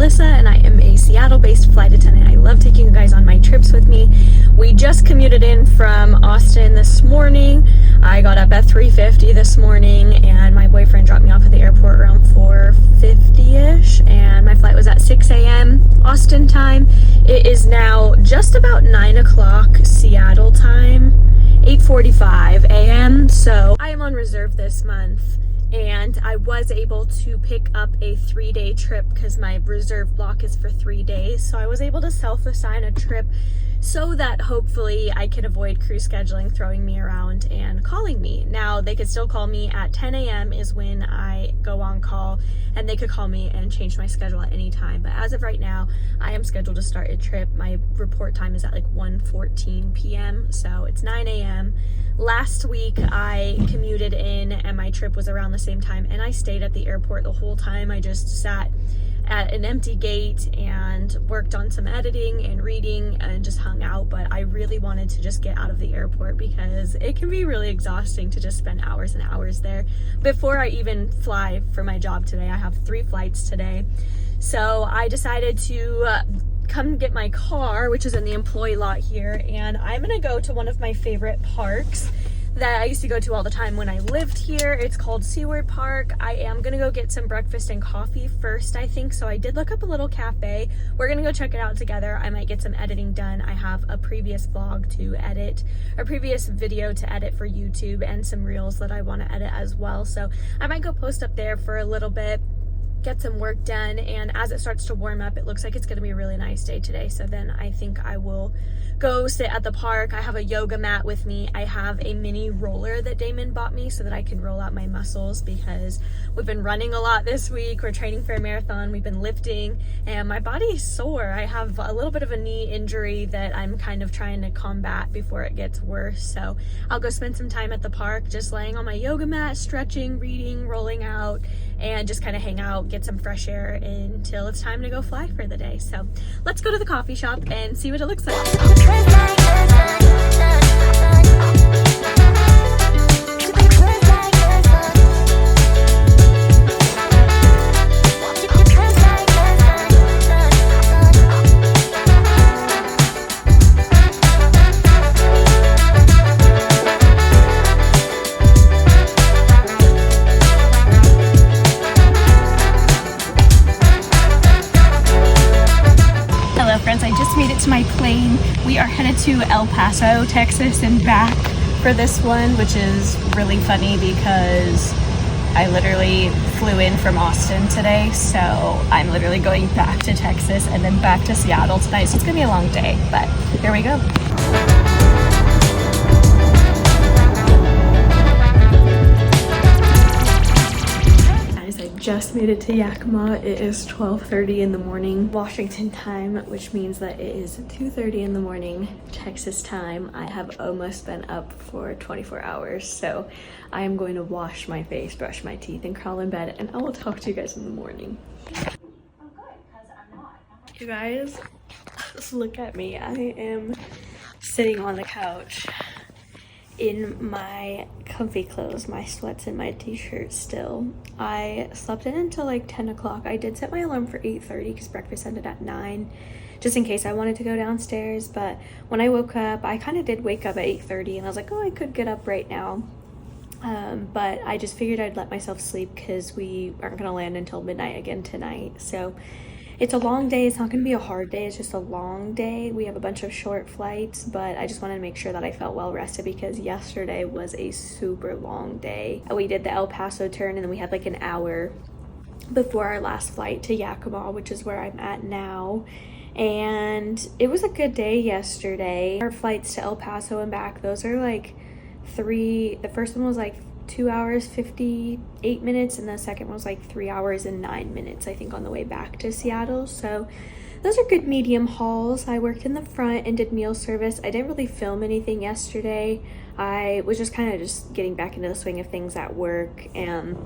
Melissa, and I am a Seattle-based flight attendant. I love taking you guys on my trips with me. We just commuted in from Austin this morning. I got up at 3:50 this morning, and my boyfriend dropped me off at the airport around 4:50ish, and my flight was at 6 a.m. Austin time. It is now just about 9 o'clock Seattle time, 8:45 a.m. So I am on reserve this month, and I was able to pick up a 3-day trip because my reserve block is for 3 days. So I was able to self-assign a trip so that hopefully I can avoid crew scheduling throwing me around and calling me. Now, they could still call me at 10 a.m. is when I go on call, and they could call me and change my schedule at any time. But as of right now, I am scheduled to start a trip. My report time is at like 1:14 p.m. So it's 9 a.m. Last week I commuted in and my trip was around the same time, and I stayed at the airport the whole time. I just sat at an empty gate and worked on some editing and reading and just hung out. But I really wanted to just get out of the airport because it can be really exhausting to just spend hours and hours there. Before I even fly for my job today, I have 3 flights today. So I decided to come get my car, which is in the employee lot here, and I'm gonna go to one of my favorite parks that I used to go to all the time when I lived here. It's called Seaward Park. I am gonna go get some breakfast and coffee first, I think. So I did look up a little cafe. We're gonna go check it out together. I might get some editing done. I have a previous vlog to edit, a previous video to edit for YouTube, and some reels that I want to edit as well. So I might go post up there for a little bit, get some work done, and as it starts to warm up, it looks like it's going to be a really nice day today. So then I think I will go sit at the park. I have a yoga mat with me. I have a mini roller that Damon bought me so that I can roll out my muscles because we've been running a lot this week. We're training for a marathon. We've been lifting, and my body is sore. I have a little bit of a knee injury that I'm kind of trying to combat before it gets worse. So I'll go spend some time at the park just laying on my yoga mat, stretching, reading, rolling out, and just kind of hang out, get some fresh air until it's time to go fly for the day. So let's go to the coffee shop and see what it looks like. I just made it to my plane. We are headed to El Paso, Texas, and back for this one, which is really funny because I literally flew in from Austin today, so I'm literally going back to Texas and then back to Seattle tonight, so it's gonna be a long day, but here we go. Just made it to Yakima. It is 12:30 in the morning Washington time, which means that it is 2:30 in the morning Texas time. I have almost been up for 24 hours, so I am going to wash my face, brush my teeth, and crawl in bed, and I will talk to you guys in the morning. You guys, just look at me. I am sitting on the couch in my comfy clothes, my sweats and my t-shirt still. I slept in until like 10 o'clock. I did set my alarm for 8:30 because breakfast ended at 9, just in case I wanted to go downstairs. But when I woke up, I kind of did wake up at 8:30, and I was like, oh, I could get up right now. But I just figured I'd let myself sleep because we aren't gonna land until midnight again tonight. So it's a long day. It's not going to be a hard day. It's just a long day. We have a bunch of short flights, but I just wanted to make sure that I felt well rested because yesterday was a super long day. We did the El Paso turn, and then we had like an hour before our last flight to Yakima, which is where I'm at now. And it was a good day yesterday. Our flights to El Paso and back, those are like the first one was like 2 hours 58 minutes, and the second one was like 3 hours and 9 minutes, I think, on the way back to Seattle. So those are good medium hauls. I worked in the front and did meal service. I didn't really film anything yesterday. I was just kind of just getting back into the swing of things at work, and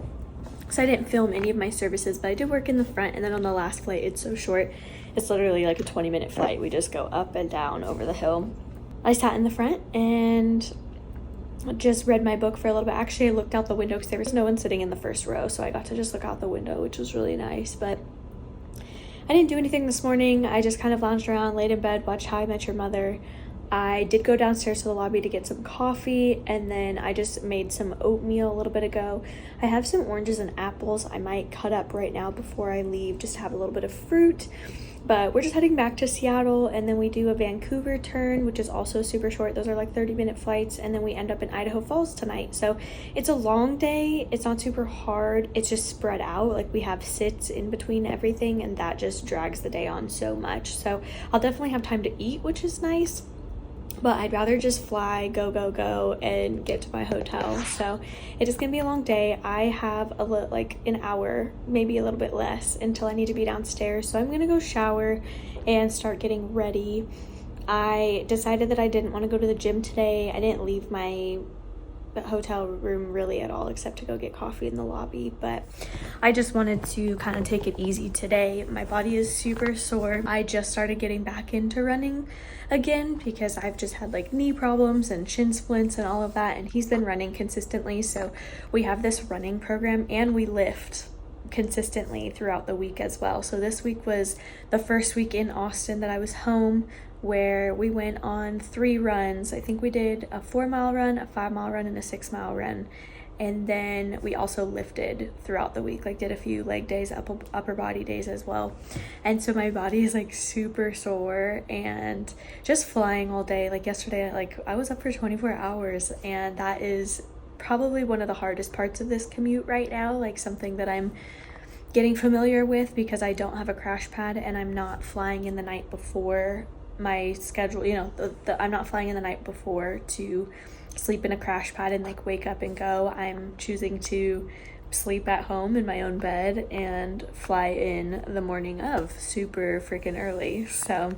so I didn't film any of my services, but I did work in the front. And then on the last flight, it's so short, it's literally like a 20-minute flight. We just go up and down over the hill. I sat in the front and just read my book for a little bit. Actually, I looked out the window because there was no one sitting in the first row, so I got to just look out the window, which was really nice. But I didn't do anything this morning. I just kind of lounged around, laid in bed, watched How I Met Your Mother. I did go downstairs to the lobby to get some coffee, and then I just made some oatmeal a little bit ago. I have some oranges and apples I might cut up right now before I leave just to have a little bit of fruit. But we're just heading back to Seattle, and then we do a Vancouver turn, which is also super short. Those are like 30-minute flights, and then we end up in Idaho Falls tonight. So it's a long day. It's not super hard. It's just spread out. Like, we have sits in between everything, and that just drags the day on so much. So I'll definitely have time to eat, which is nice. But I'd rather just fly, go, and get to my hotel. So it is going to be a long day. I have like an hour, maybe a little bit less, until I need to be downstairs. So I'm going to go shower and start getting ready. I decided that I didn't want to go to the gym today. I didn't leave my hotel room really at all except to go get coffee in the lobby, but I just wanted to kind of take it easy today. My body is super sore. I just started getting back into running again because I've just had like knee problems and shin splints and all of that, and he's been running consistently. So we have this running program, and we lift consistently throughout the week as well. So this week was the first week in Austin that I was home, where we went on 3 runs. I think we did a 4-mile run, a 5-mile run, and a 6-mile run. And then we also lifted throughout the week, like did a few leg days, upper body days as well. And so my body is like super sore, and just flying all day. Like yesterday, like I was up for 24 hours, and that is probably one of the hardest parts of this commute right now, like something that I'm getting familiar with because I don't have a crash pad and I'm not flying in the night before my schedule. You know, I'm not flying in the night before to sleep in a crash pad and like wake up and go. I'm choosing to sleep at home in my own bed and fly in the morning of super freaking early. So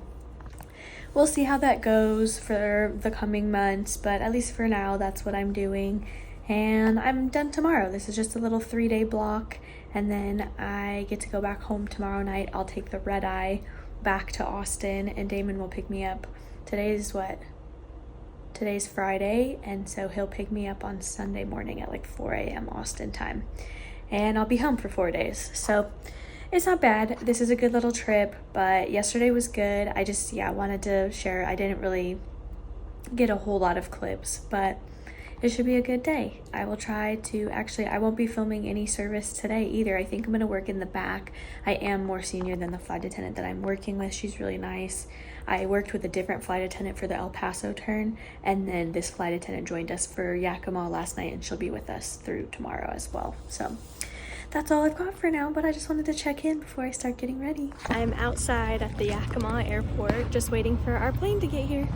we'll see how that goes for the coming months, but at least for now, that's what I'm doing. And I'm done tomorrow. This is just a little 3-day block, and then I get to go back home tomorrow night. I'll take the red eye back to Austin, and Damon will pick me up. Today's Friday, and so he'll pick me up on Sunday morning at like 4 a.m. Austin time, and I'll be home for 4 days. So it's not bad. This is a good little trip, but yesterday was good. I just wanted to share. I didn't really get a whole lot of clips, but it should be a good day. I will try to, I won't be filming any service today either. I think I'm going to work in the back. I am more senior than the flight attendant that I'm working with. She's really nice. I worked with a different flight attendant for the El Paso turn, and then this flight attendant joined us for Yakima last night, and she'll be with us through tomorrow as well. So that's all I've got for now, but I just wanted to check in before I start getting ready. I'm outside at the Yakima airport, just waiting for our plane to get here.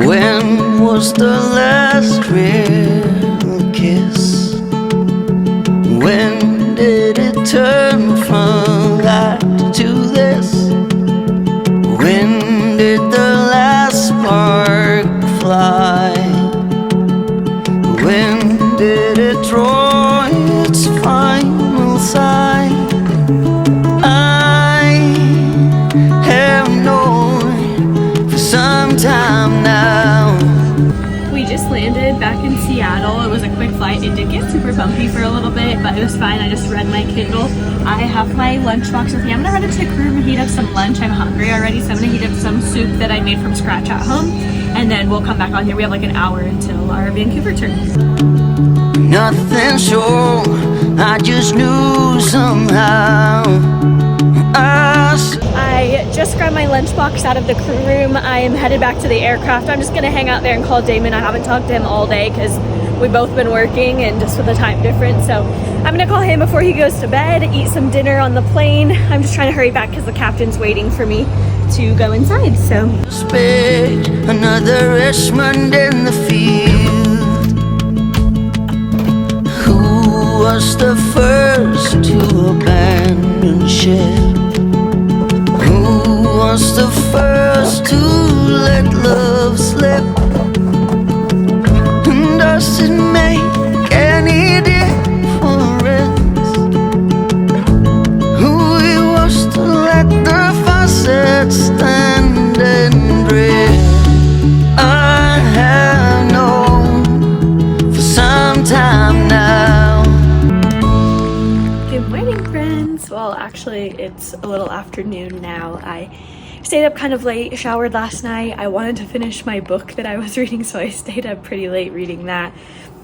When was the last real kiss? When did it turn from that to this? When did the last spark fly? When did it draw its final sigh? I have known for some time now. We just landed back in Seattle. It was a quick flight. It did get super bumpy for a little bit, but it was fine. I just read my Kindle. I have my lunchbox with me. I'm gonna run into the crew room and heat up some lunch. I'm hungry already, so I'm gonna heat up some soup that I made from scratch at home, and then we'll come back on here. We have like an hour until our Vancouver turn. Nothing sure, I just knew somehow. I just grabbed my lunchbox out of the crew room. I am headed back to the aircraft. I'm just gonna hang out there and call Damon. I haven't talked to him all day because we've both been working and just with the time difference. So I'm gonna call him before he goes to bed, eat some dinner on the plane. I'm just trying to hurry back because the captain's waiting for me to go inside. So another Richmond in the field. Who was the first to abandon ship? Who was the first to let love slip? And does it make any difference who it was to let the faucet stand and drift? afternoon now. I stayed up kind of late, showered last night. I wanted to finish my book that I was reading, so I stayed up pretty late reading that,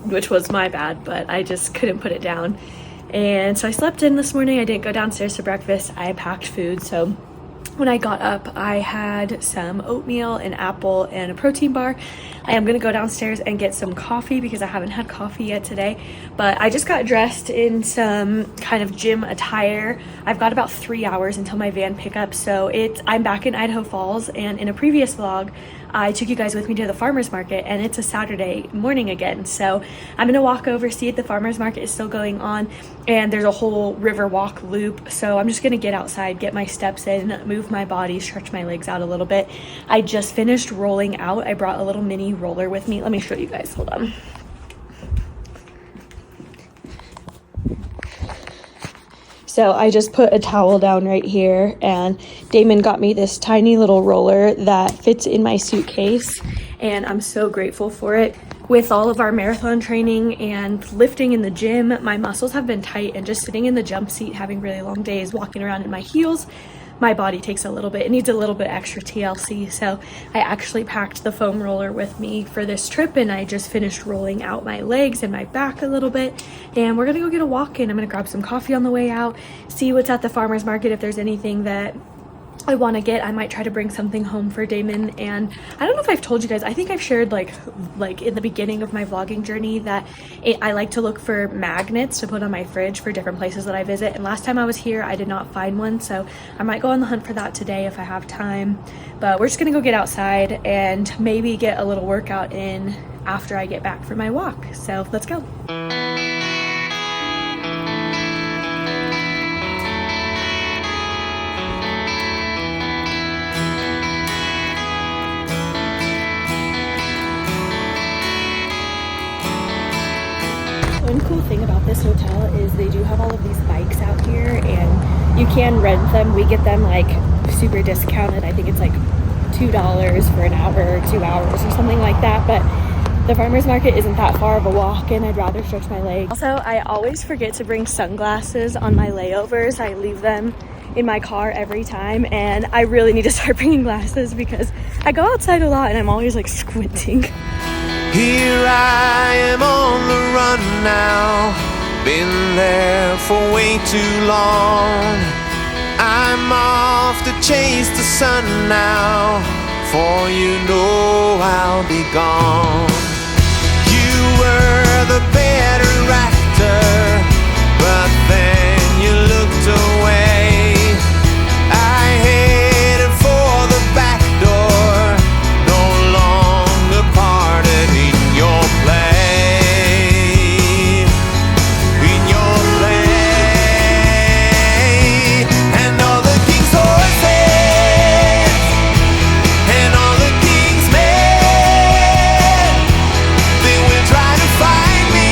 which was my bad, but I just couldn't put it down. And so I slept in this morning. I didn't go downstairs to breakfast. I packed food, so when I got up, I had some oatmeal, an apple, and a protein bar. I am gonna go downstairs and get some coffee because I haven't had coffee yet today. But I just got dressed in some kind of gym attire. I've got about 3 hours until my van pickup, so I'm back in Idaho Falls, and in a previous vlog, I took you guys with me to the farmer's market, and it's a Saturday morning again. So I'm gonna walk over, see if the farmer's market is still going on, and there's a whole river walk loop. So I'm just gonna get outside, get my steps in, move my body, stretch my legs out a little bit. I just finished rolling out. I brought a little mini roller with me. Let me show you guys, hold on. So I just put a towel down right here, and Damon got me this tiny little roller that fits in my suitcase, and I'm so grateful for it. With all of our marathon training and lifting in the gym, my muscles have been tight, and just sitting in the jump seat, having really long days, walking around in my heels, my body takes a little bit, it needs a little bit extra TLC. So I actually packed the foam roller with me for this trip, and I just finished rolling out my legs and my back a little bit, and we're gonna go get a walk in. I'm gonna grab some coffee on the way out, see what's at the farmer's market, if there's anything that I want to get. I might try to bring something home for Damon. And I don't know if I've told you guys, I think I've shared like in the beginning of my vlogging journey that I like to look for magnets to put on my fridge for different places that I visit, and last time I was here I did not find one, so I might go on the hunt for that today if I have time. But we're just gonna go get outside and maybe get a little workout in after I get back from my walk. So let's go. One cool thing about this hotel is they do have all of these bikes out here, and you can rent them. We get them like super discounted. I think it's like $2 for an hour or 2 hours or something like that. But the farmer's market isn't that far of a walk, and I'd rather stretch my legs. Also, I always forget to bring sunglasses on my layovers. I leave them in my car every time, and I really need to start bringing glasses because I go outside a lot and I'm always like squinting. Here I am on the run now, been there for way too long. I'm off to chase the sun now, for you know I'll be gone. You were the better actor, but then you looked away. I headed for the back door, no longer parted in your play, in your play. And all the king's horses and all the king's men, they will try to find me,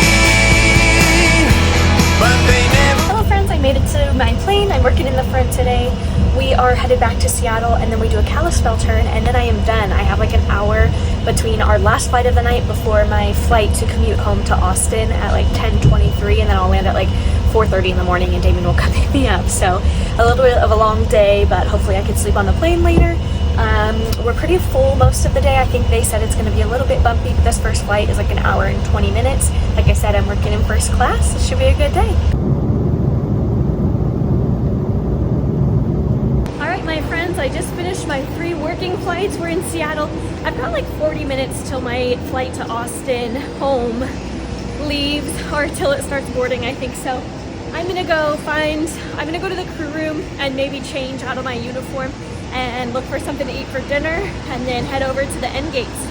but they never. Hello friends, I made it to my plane. I'm working in the front today. We are headed back to Seattle, and then we do a Kalispell turn, and then I am done. I have like an hour between our last flight of the night before my flight to commute home to Austin at like 10:23, and then I'll land at like 4:30 in the morning, and Damon will come pick me up. So a little bit of a long day, but hopefully I can sleep on the plane later. We're pretty full most of the day. I think they said it's going to be a little bit bumpy, but this first flight is like an hour and 20 minutes. Like I said, I'm working in first class. It should be a good day. My friends, I just finished my 3 working flights. We're in Seattle. I've got like 40 minutes till my flight to Austin home leaves, or till it starts boarding, I think. So I'm gonna go to the crew room and maybe change out of my uniform and look for something to eat for dinner, and then head over to the end gates.